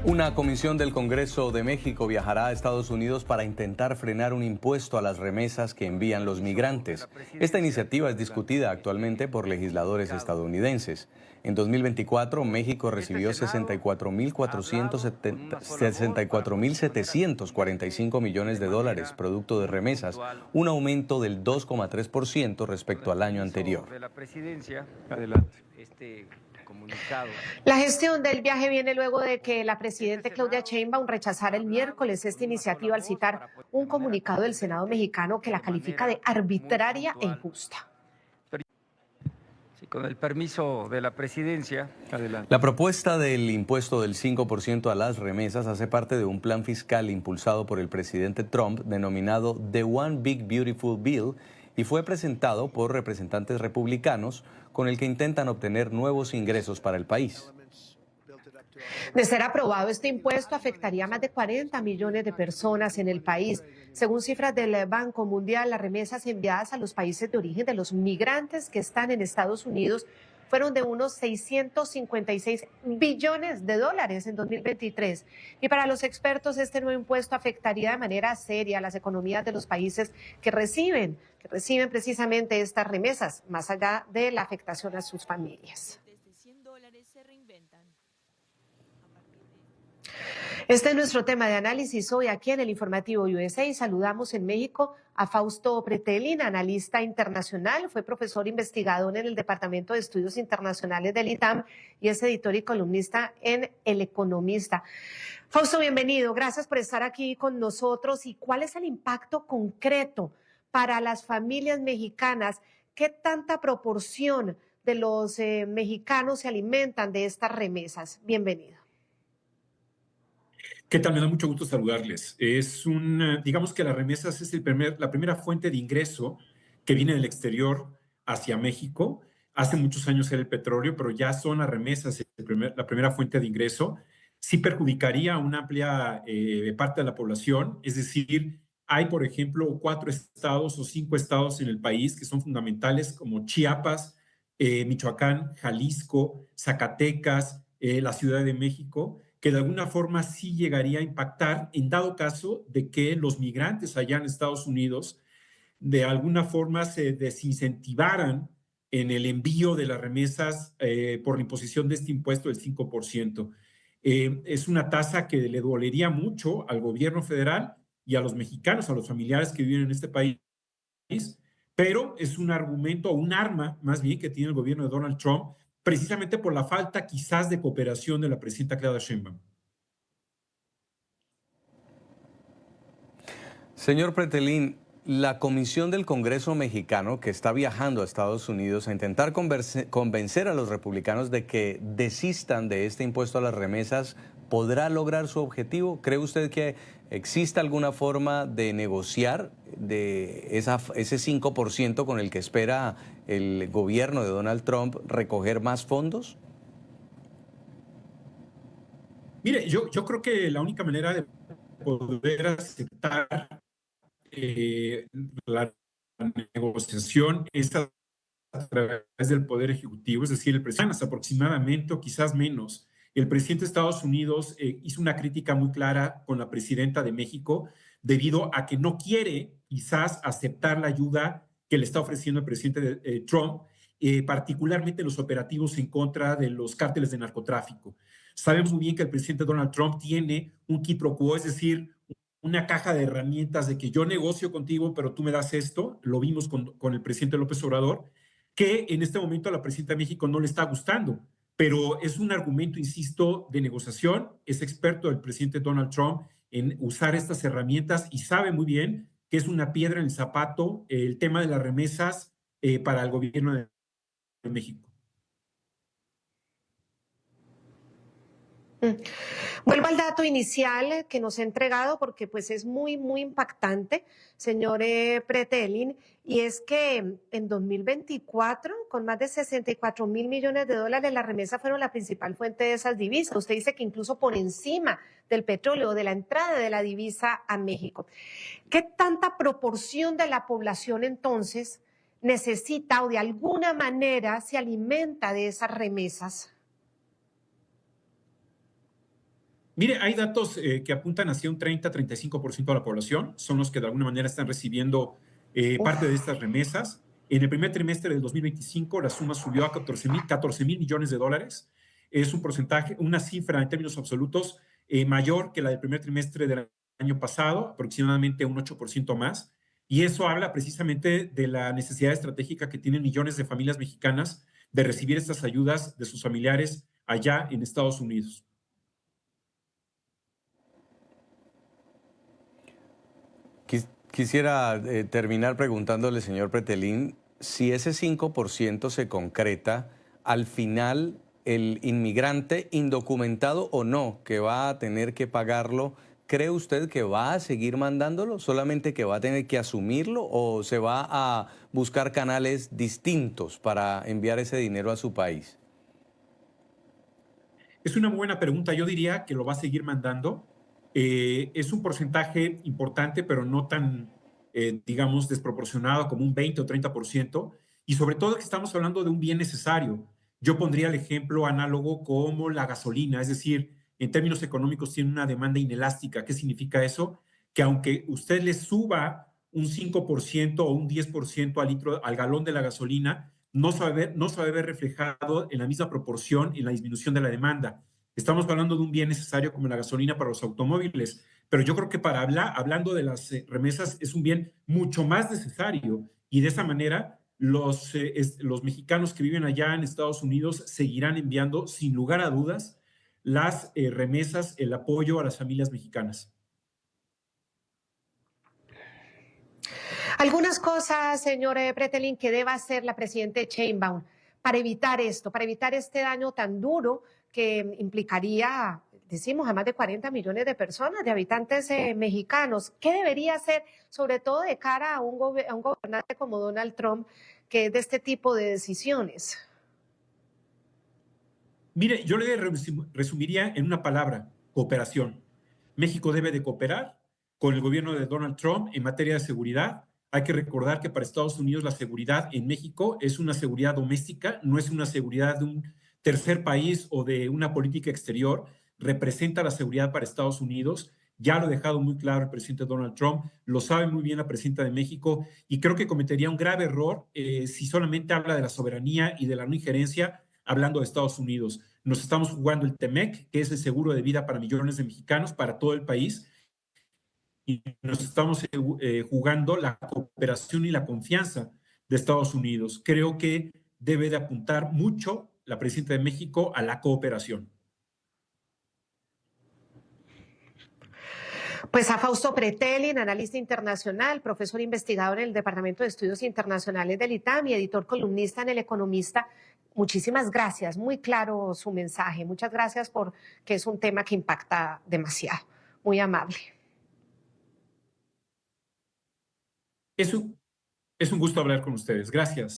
Una comisión del Congreso de México viajará a Estados Unidos para intentar frenar un impuesto a las remesas que envían los migrantes. Esta iniciativa es discutida actualmente por legisladores estadounidenses. En 2024, México recibió 64.745 millones de dólares producto de remesas, un aumento del 2,3% respecto al año anterior. La gestión del viaje viene luego de que la presidenta Claudia Sheinbaum rechazara el miércoles esta iniciativa al citar un comunicado del Senado mexicano que la califica de arbitraria e injusta. Con el permiso de la presidencia. Adelante. La propuesta del impuesto del 5% a las remesas hace parte de un plan fiscal impulsado por el presidente Trump denominado The One Big Beautiful Bill y fue presentado por representantes republicanos con el que intentan obtener nuevos ingresos para el país. De ser aprobado, este impuesto afectaría a más de 40 millones de personas en el país. Según cifras del Banco Mundial, las remesas enviadas a los países de origen de los migrantes que están en Estados Unidos fueron de unos 656 billones de dólares en 2023. Y para los expertos, este nuevo impuesto afectaría de manera seria a las economías de los países que reciben precisamente estas remesas, más allá de la afectación a sus familias. Este es nuestro tema de análisis hoy aquí en el Informativo USA y saludamos en México a Fausto Pretelin, analista internacional, fue profesor investigador en el Departamento de Estudios Internacionales del ITAM y es editor y columnista en El Economista. Fausto, bienvenido, gracias por estar aquí con nosotros. ¿Y cuál es el impacto concreto para las familias mexicanas? ¿Qué tanta proporción de los mexicanos se alimentan de estas remesas? Bienvenido. ¿Qué tal? Me da mucho gusto saludarles. Digamos que las remesas es la primera fuente de ingreso que viene del exterior hacia México. Hace muchos años era el petróleo, pero ya son las remesas la primera fuente de ingreso. Sí perjudicaría a una amplia parte de la población. Es decir, hay, por ejemplo, 4 estados o 5 estados en el país que son fundamentales, como Chiapas, Michoacán, Jalisco, Zacatecas, la Ciudad de México, que de alguna forma sí llegaría a impactar en dado caso de que los migrantes allá en Estados Unidos de alguna forma se desincentivaran en el envío de las remesas por la imposición de este impuesto del 5%. Es una tasa que le dolería mucho al gobierno federal y a los mexicanos, a los familiares que viven en este país, pero es un argumento o un arma más bien que tiene el gobierno de Donald Trump precisamente por la falta quizás de cooperación de la presidenta Claudia Sheinbaum. Señor Pretelin, la Comisión del Congreso mexicano que está viajando a Estados Unidos a intentar convencer a los republicanos de que desistan de este impuesto a las remesas, ¿podrá lograr su objetivo? ¿Cree usted que existe alguna forma de negociar de ese 5% con el que espera el gobierno de Donald Trump recoger más fondos? Mire, yo creo que la única manera de poder aceptar la negociación es a través del Poder Ejecutivo, es decir, el presidente aproximadamente o quizás menos. El presidente de Estados Unidos hizo una crítica muy clara con la presidenta de México debido a que no quiere quizás aceptar la ayuda que le está ofreciendo el presidente Trump, particularmente los operativos en contra de los cárteles de narcotráfico. Sabemos muy bien que el presidente Donald Trump tiene un quid pro quo, es decir, una caja de herramientas de que yo negocio contigo, pero tú me das esto. Lo vimos con el presidente López Obrador, que en este momento a la presidenta de México no le está gustando, pero es un argumento, insisto, de negociación. Es experto el presidente Donald Trump en usar estas herramientas y sabe muy bien que es una piedra en el zapato el tema de las remesas para el gobierno de México. Vuelvo al dato inicial que nos ha entregado porque pues es muy impactante, señor Pretelin, y es que en 2024, con más de 64.000 millones de dólares, las remesas fueron la principal fuente de esas divisas. Usted dice que incluso por encima del petróleo, de la entrada de la divisa a México. ¿Qué tanta proporción de la población entonces necesita o de alguna manera se alimenta de esas remesas? Mire, hay datos que apuntan hacia un 30-35% de la población, son los que de alguna manera están recibiendo parte de Uf. estas remesas. En el primer trimestre del 2025, la suma subió a 14 mil millones de dólares. Es un porcentaje, una cifra en términos absolutos mayor que la del primer trimestre del año pasado, aproximadamente un 8% más. Y eso habla precisamente de la necesidad estratégica que tienen millones de familias mexicanas de recibir estas ayudas de sus familiares allá en Estados Unidos. Quisiera terminar preguntándole, señor Pretelín, si ese 5% se concreta, al final el inmigrante, indocumentado o no, que va a tener que pagarlo, ¿cree usted que va a seguir mandándolo? ¿Solamente que va a tener que asumirlo o se va a buscar canales distintos para enviar ese dinero a su país? Es una buena pregunta. Yo diría que lo va a seguir mandando. Es un porcentaje importante, pero no tan, digamos, desproporcionado como un 20 o 30%. Y sobre todo que estamos hablando de un bien necesario. Yo pondría el ejemplo análogo como la gasolina, es decir, en términos económicos tiene una demanda inelástica. ¿Qué significa eso? Que aunque usted le suba un 5% o un 10% al litro, al galón de la gasolina, no se va a ver reflejado en la misma proporción en la disminución de la demanda. Estamos hablando de un bien necesario como la gasolina para los automóviles, pero yo creo que hablando de las remesas, es un bien mucho más necesario y de esa manera los mexicanos que viven allá en Estados Unidos seguirán enviando sin lugar a dudas las remesas, el apoyo a las familias mexicanas. Algunas cosas, señor Pretelín, que deba hacer la presidenta Sheinbaum para evitar esto, para evitar este daño tan duro que implicaría, decimos, a más de 40 millones de personas, de habitantes mexicanos. ¿Qué debería hacer, sobre todo de cara a a un gobernante como Donald Trump, que es de este tipo de decisiones? Mire, yo le resumiría en una palabra, cooperación. México debe de cooperar con el gobierno de Donald Trump en materia de seguridad. Hay que recordar que para Estados Unidos la seguridad en México es una seguridad doméstica, no es una seguridad de un tercer país o de una política exterior. Representa la seguridad para Estados Unidos. Ya lo ha dejado muy claro el presidente Donald Trump, lo sabe muy bien la presidenta de México y creo que cometería un grave error si solamente habla de la soberanía y de la no injerencia hablando de Estados Unidos. Nos estamos jugando el TEMEC, que es el seguro de vida para millones de mexicanos, para todo el país, y nos estamos jugando la cooperación y la confianza de Estados Unidos. Creo que debe de apuntar mucho la presidenta de México a la cooperación. Pues a Fausto Pretelin, analista internacional, profesor investigador en el Departamento de Estudios Internacionales del ITAM y editor columnista en El Economista. Muchísimas gracias, muy claro su mensaje. Muchas gracias porque es un tema que impacta demasiado. Muy amable. Es un gusto hablar con ustedes. Gracias.